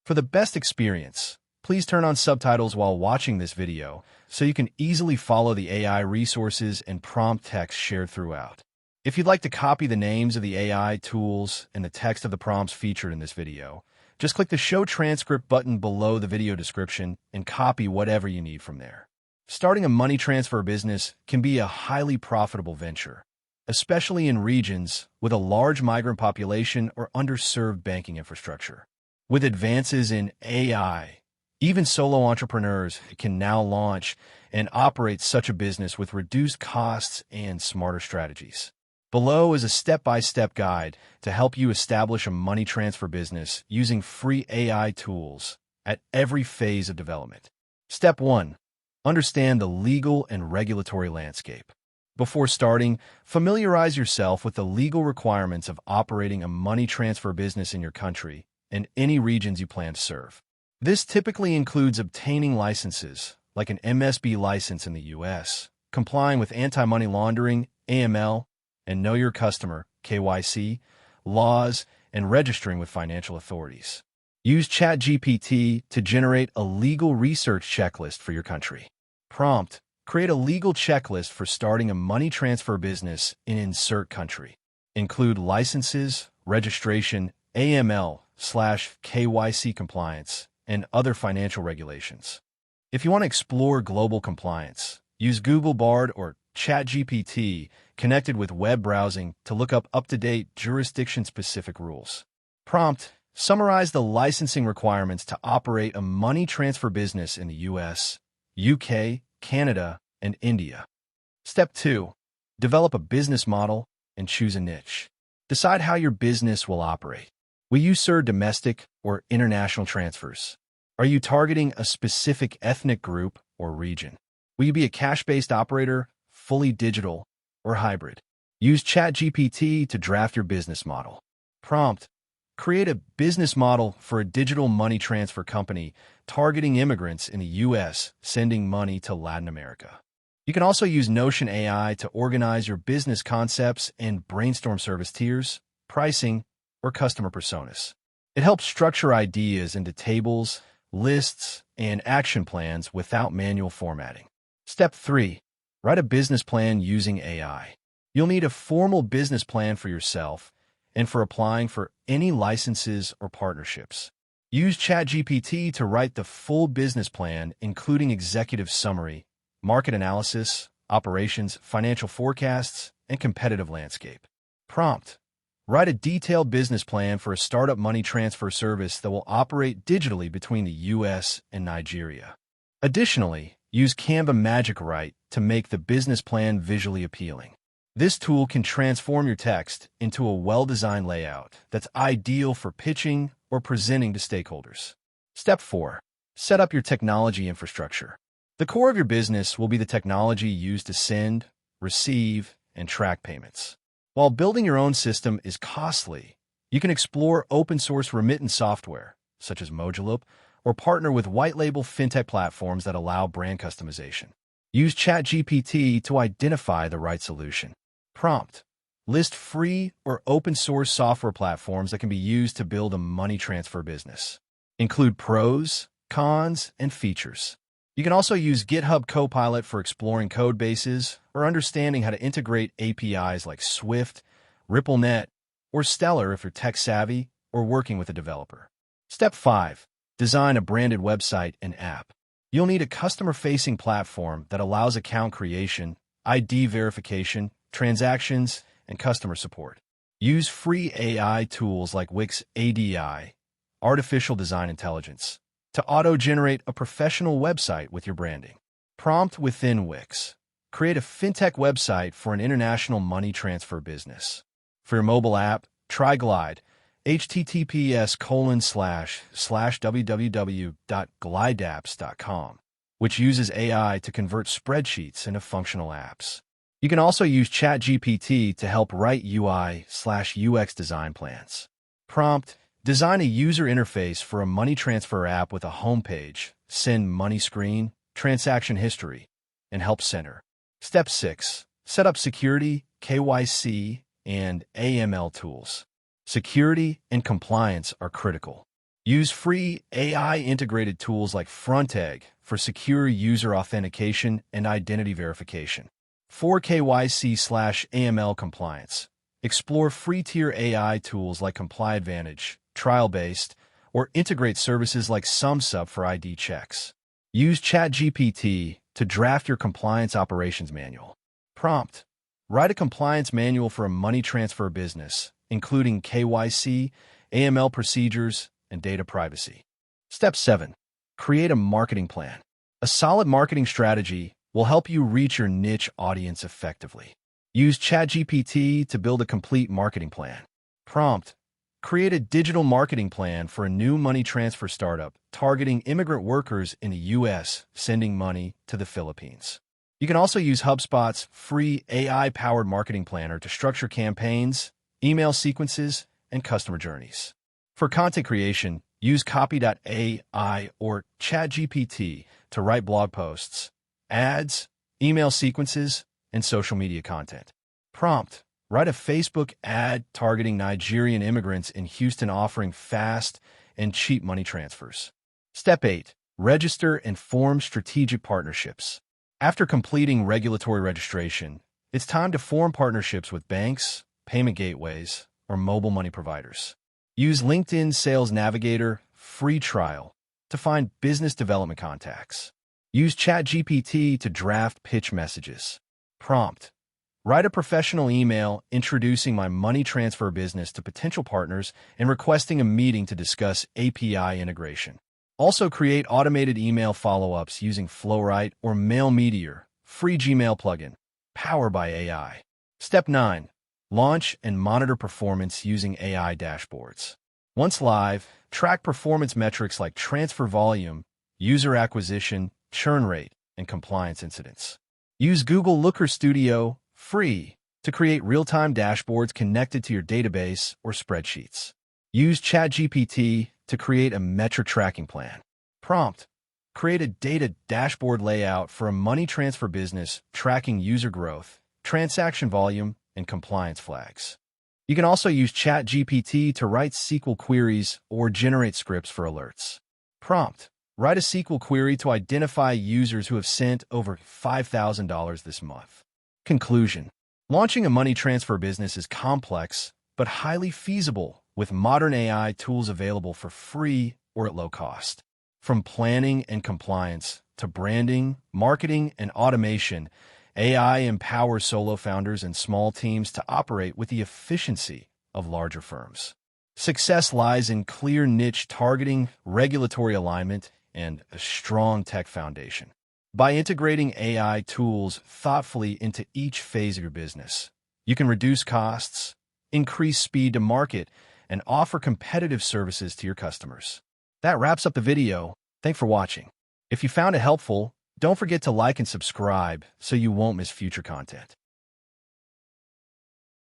For the best experience, please turn on subtitles while watching this video so you can easily follow the AI resources and prompt text shared throughout. If you'd like to copy the names of the AI tools and the text of the prompts featured in this video, just click the Show Transcript button below the video description and copy whatever you need from there. Starting a money transfer business can be a highly profitable venture, especially in regions with a large migrant population or underserved banking infrastructure. With advances in AI, even solo entrepreneurs can now launch and operate such a business with reduced costs and smarter strategies. Below is a step-by-step guide to help you establish a money transfer business using free AI tools at every phase of development. Step 1. Understand the legal and regulatory landscape. Before starting, familiarize yourself with the legal requirements of operating a money transfer business in your country and any regions you plan to serve. This typically includes obtaining licenses, like an MSB license in the U.S., complying with anti-money laundering, AML, and Know Your Customer, KYC, laws, and registering with financial authorities. Use ChatGPT to generate a legal research checklist for your country. Prompt: create a legal checklist for starting a money transfer business in insert country. Include licenses, registration, AML/KYC compliance, and other financial regulations. If you want to explore global compliance, use Google Bard or ChatGPT connected with web browsing to look up up-to-date jurisdiction-specific rules. Prompt: summarize the licensing requirements to operate a money transfer business in the US, UK, Canada, and India. Step 2. Develop a business model and choose a niche. Decide how your business will operate. Will you serve domestic or international transfers? Are you targeting a specific ethnic group or region? Will you be a cash-based operator, fully digital, or hybrid? Use ChatGPT to draft your business model. Prompt: create a business model for a digital money transfer company targeting immigrants in the U.S. sending money to Latin America. You can also use Notion AI to organize your business concepts and brainstorm service tiers, pricing, or customer personas. It helps structure ideas into tables, lists, and action plans without manual formatting. Step 3. Write a business plan using AI. You'll need a formal business plan for yourself and for applying for any licenses or partnerships. Use ChatGPT to write the full business plan, including executive summary, market analysis, operations, financial forecasts, and competitive landscape. Prompt: write a detailed business plan for a startup money transfer service that will operate digitally between the U.S. and Nigeria. Additionally, use Canva Magic Write to make the business plan visually appealing. This tool can transform your text into a well-designed layout that's ideal for pitching or presenting to stakeholders. Step 4. Set up your technology infrastructure. The core of your business will be the technology used to send, receive, and track payments. While building your own system is costly, you can explore open-source remittance software, such as Moduloop, or partner with white-label fintech platforms that allow brand customization. Use ChatGPT to identify the right solution. Prompt: list free or open-source software platforms that can be used to build a money transfer business. Include pros, cons, and features. You can also use GitHub Copilot for exploring code bases or understanding how to integrate APIs like Swift, RippleNet, or Stellar if you're tech-savvy or working with a developer. Step 5. Design a branded website and app. You'll need a customer-facing platform that allows account creation, ID verification, transactions, and customer support. Use free AI tools like Wix ADI, Artificial Design Intelligence, to auto-generate a professional website with your branding. Prompt within Wix: create a fintech website for an international money transfer business. For your mobile app, try Glide, https://www.glideapps.com, which uses AI to convert spreadsheets into functional apps. You can also use ChatGPT to help write UI/UX design plans. Prompt: design a user interface for a money transfer app with a homepage, send money screen, transaction history, and help center. Step 6. Set up security, KYC, and AML tools. Security and compliance are critical. Use free AI-integrated tools like FrontEgg for secure user authentication and identity verification. 4 KYC/AML compliance. Explore free-tier AI tools like Comply Advantage, trial-based, or integrate services like SumSub for ID checks. Use ChatGPT to draft your compliance operations manual. Prompt: write a compliance manual for a money transfer business, including KYC, AML procedures, and data privacy. Step 7. Create a marketing plan. A solid marketing strategy will help you reach your niche audience effectively. Use ChatGPT to build a complete marketing plan. Prompt: create a digital marketing plan for a new money transfer startup targeting immigrant workers in the U.S. sending money to the Philippines. You can also use HubSpot's free AI-powered marketing planner to structure campaigns, email sequences, and customer journeys. For content creation, use Copy.ai or ChatGPT to write blog posts, ads, email sequences, and social media content. Prompt: write a Facebook ad targeting Nigerian immigrants in Houston offering fast and cheap money transfers. Step 8. Register and form strategic partnerships. After completing regulatory registration, it's time to form partnerships with banks, payment gateways, or mobile money providers. Use LinkedIn Sales Navigator free trial to find business development contacts. Use ChatGPT to draft pitch messages. Prompt: write a professional email introducing my money transfer business to potential partners and requesting a meeting to discuss API integration. Also create automated email follow-ups using Flowrite or MailMeteor, free Gmail plugin, powered by AI. Step 9. Launch and monitor performance using AI dashboards. Once live, track performance metrics like transfer volume, user acquisition, churn rate, and compliance incidents. Use Google Looker Studio, free, to create real-time dashboards connected to your database or spreadsheets. Use ChatGPT to create a metric tracking plan. Prompt: create a data dashboard layout for a money transfer business tracking user growth, transaction volume, and compliance flags. You can also use ChatGPT to write SQL queries or generate scripts for alerts. Prompt: write a SQL query to identify users who have sent over $5,000 this month. Conclusion: launching a money transfer business is complex but highly feasible with modern AI tools available for free or at low cost. From planning and compliance to branding, marketing, and automation, AI empowers solo founders and small teams to operate with the efficiency of larger firms. Success lies in clear niche targeting, regulatory alignment, and a strong tech foundation. By integrating AI tools thoughtfully into each phase of your business, you can reduce costs, increase speed to market, and offer competitive services to your customers. That wraps up the video. Thanks for watching. If you found it helpful, don't forget to like and subscribe so you won't miss future content.